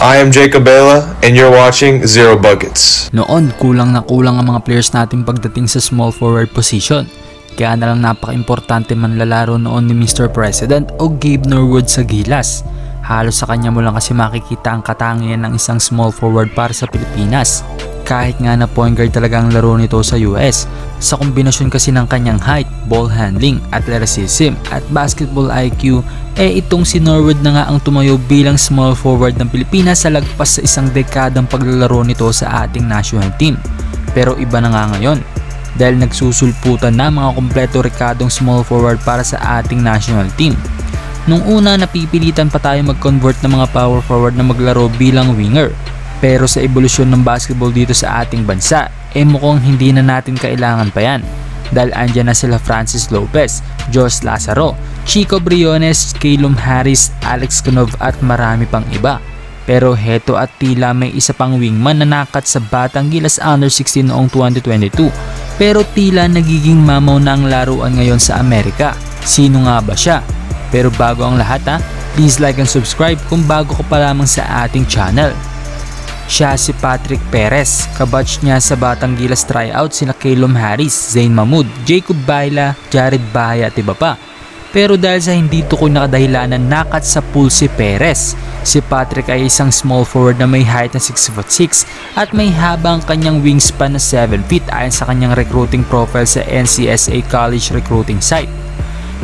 I am Jacob Bela and you're watching Zero Buckets. Noon, kulang na kulang ang mga players natin pagdating sa small forward position. Kaya na lang napaka-importante manlalaro noon ni Mr. President o Gabe Norwood sa Gilas. Halos sa kanya mo lang kasi makikita ang katangian ng isang small forward para sa Pilipinas. Kahit nga na point guard talaga ang laro nito sa US. Sa kombinasyon kasi ng kanyang height, ball handling, athleticism at basketball IQ, itong si Norwood na nga ang tumayo bilang small forward ng Pilipinas sa lagpas sa isang dekadang paglalaro nito sa ating national team. Pero iba na nga ngayon dahil nagsusulputan na mga kompleto rekadong small forward para sa ating national team. Nung una, napipilitan pa tayo mag-convert ng mga power forward na maglaro bilang winger. Pero sa evolusyon ng basketball dito sa ating bansa, mukhang hindi na natin kailangan pa yan. Dahil andyan na sila Francis Lopez, Josh Lazaro, Chico Briones, Calum Harris, Alex Canov at marami pang iba. Pero heto at tila may isa pang wingman na nakat sa Batang Gilas Under 16 noong 2022. Pero tila nagiging mamaw na ang laruan ngayon sa Amerika. Sino nga ba siya? Pero bago ang lahat please like and subscribe kung bago ka pa lamang sa ating channel. Siya si Patrick Perez, kabatch niya sa Batang Gilas tryout sina Calum Harris, Zayn Mahmoud, Jacob Baila, Jared Bahaya at iba pa. Pero dahil sa hindi tukoy na kadahilanan nakat sa pool si Perez, si Patrick ay isang small forward na may height na 6'6" at may habang kanyang wingspan na 7 feet ayon sa kanyang recruiting profile sa NCSA College recruiting site.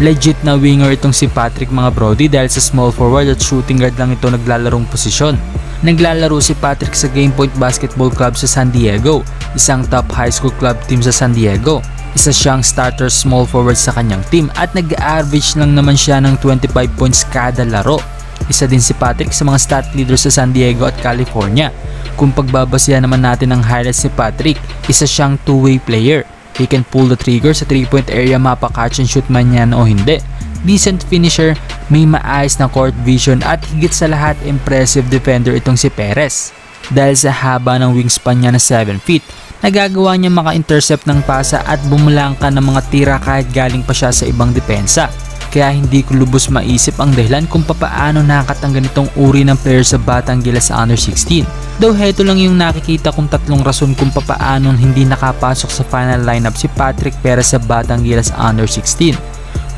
Legit na winger itong si Patrick mga brody dahil sa small forward at shooting guard lang ito naglalarong posisyon. Naglalaro si Patrick sa Game Point Basketball Club sa San Diego, isang top high school club team sa San Diego. Isa siyang starter small forward sa kanyang team at nag-average lang naman siya ng 25 points kada laro. Isa din si Patrick sa mga stat leaders sa San Diego at California. Kung pagbabasihan naman natin ang highlights ni Patrick, isa siyang two-way player. He can pull the trigger sa 3-point area mapa-catch and shoot man yan o hindi. Decent finisher, may maayos na court vision at higit sa lahat impressive defender itong si Perez. Dahil sa haba ng wingspan niya na 7 feet, nagagawa niya maka-intercept ng pasa at bumulangka ng mga tira kahit galing pa siya sa ibang depensa. Kaya hindi ko lubos maisip ang dahilan kung papaano nakatang ganitong uri ng player sa Batang Gilas Under 16. Though heto lang yung nakikita kong tatlong rason kung papaano hindi nakapasok sa final lineup si Patrick Perez sa Batang Gilas Under 16.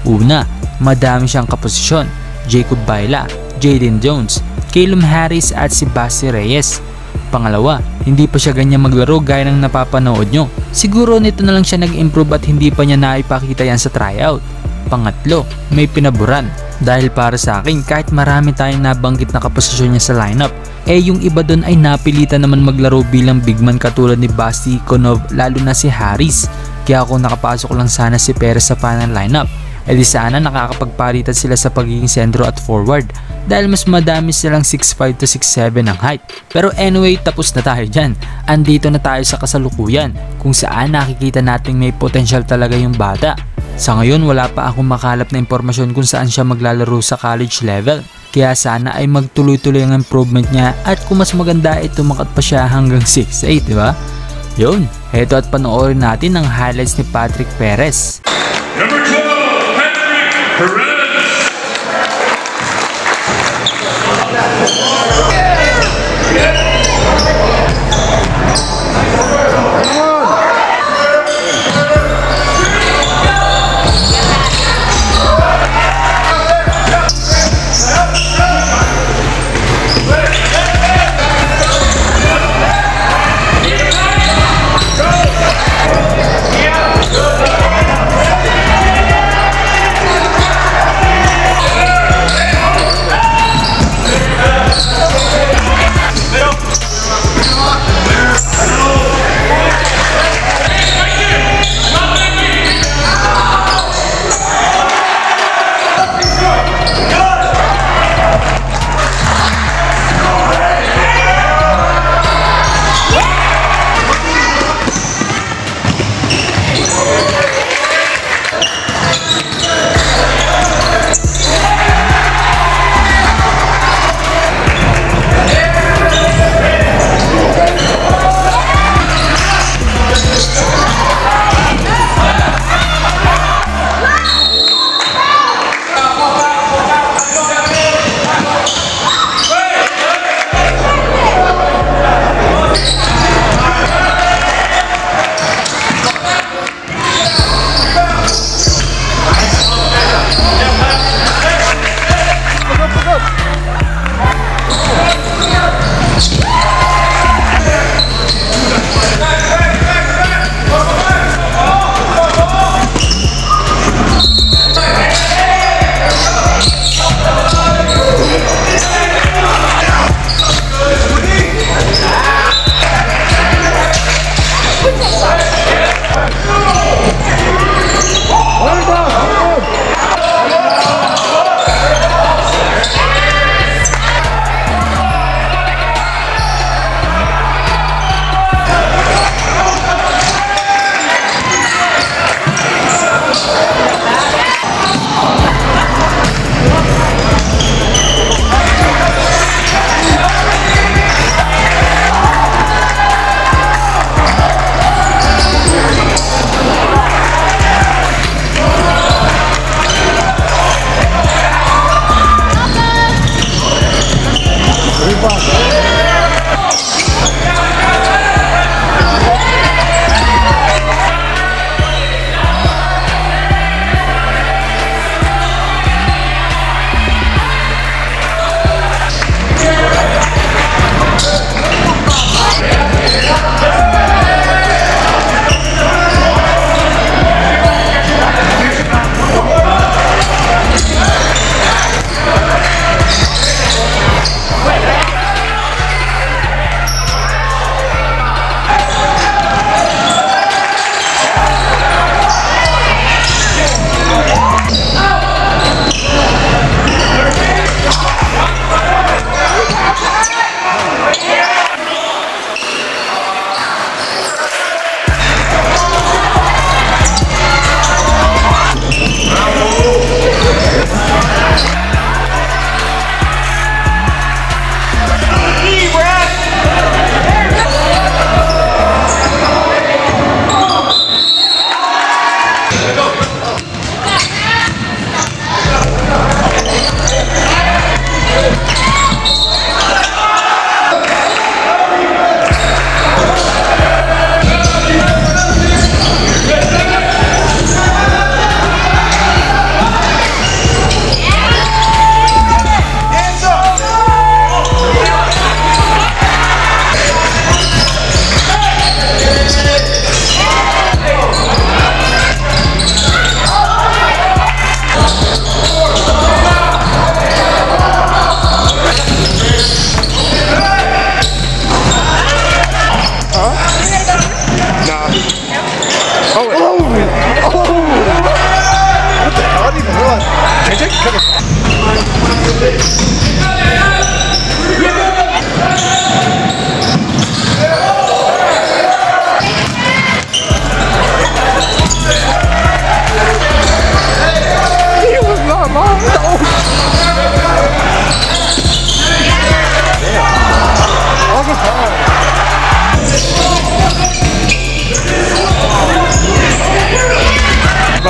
Una, madami siyang kaposisyon, Jacob Baila, Jaden Jones, Calum Harris at si Basti Reyes. Pangalawa, hindi pa siya ganyan maglaro gaya ng napapanood nyo. Siguro nito na lang siya nag-improve at hindi pa niya naipakita yan sa tryout. Pangatlo, may pinaburan. Dahil para sa akin, kahit marami tayong nabanggit na kaposisyon niya sa lineup, yung iba doon ay napilitan naman maglaro bilang bigman katulad ni Basti, Canov, lalo na si Harris. Kaya kung nakapasok lang sana si Perez sa final lineup, di sana nakakapagpalitan sila sa pagiging sentro at forward dahil mas madami silang 6'5 to 6'7 ang height. Pero anyway, tapos na tayo dyan. Andito na tayo sa kasalukuyan kung saan nakikita natin may potential talaga yung bata. Sa ngayon, wala pa akong makalap na impormasyon kung saan siya maglalaro sa college level. Kaya sana ay magtuloy-tuloy ang improvement niya at kung mas maganda ay tumakat pa siya hanggang 6'8", diba? Yun, heto at panoorin natin ang highlights ni Patrick Perez. Number 12, Patrick Perez.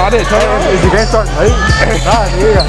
Is the game starting late? Nah, nigga, got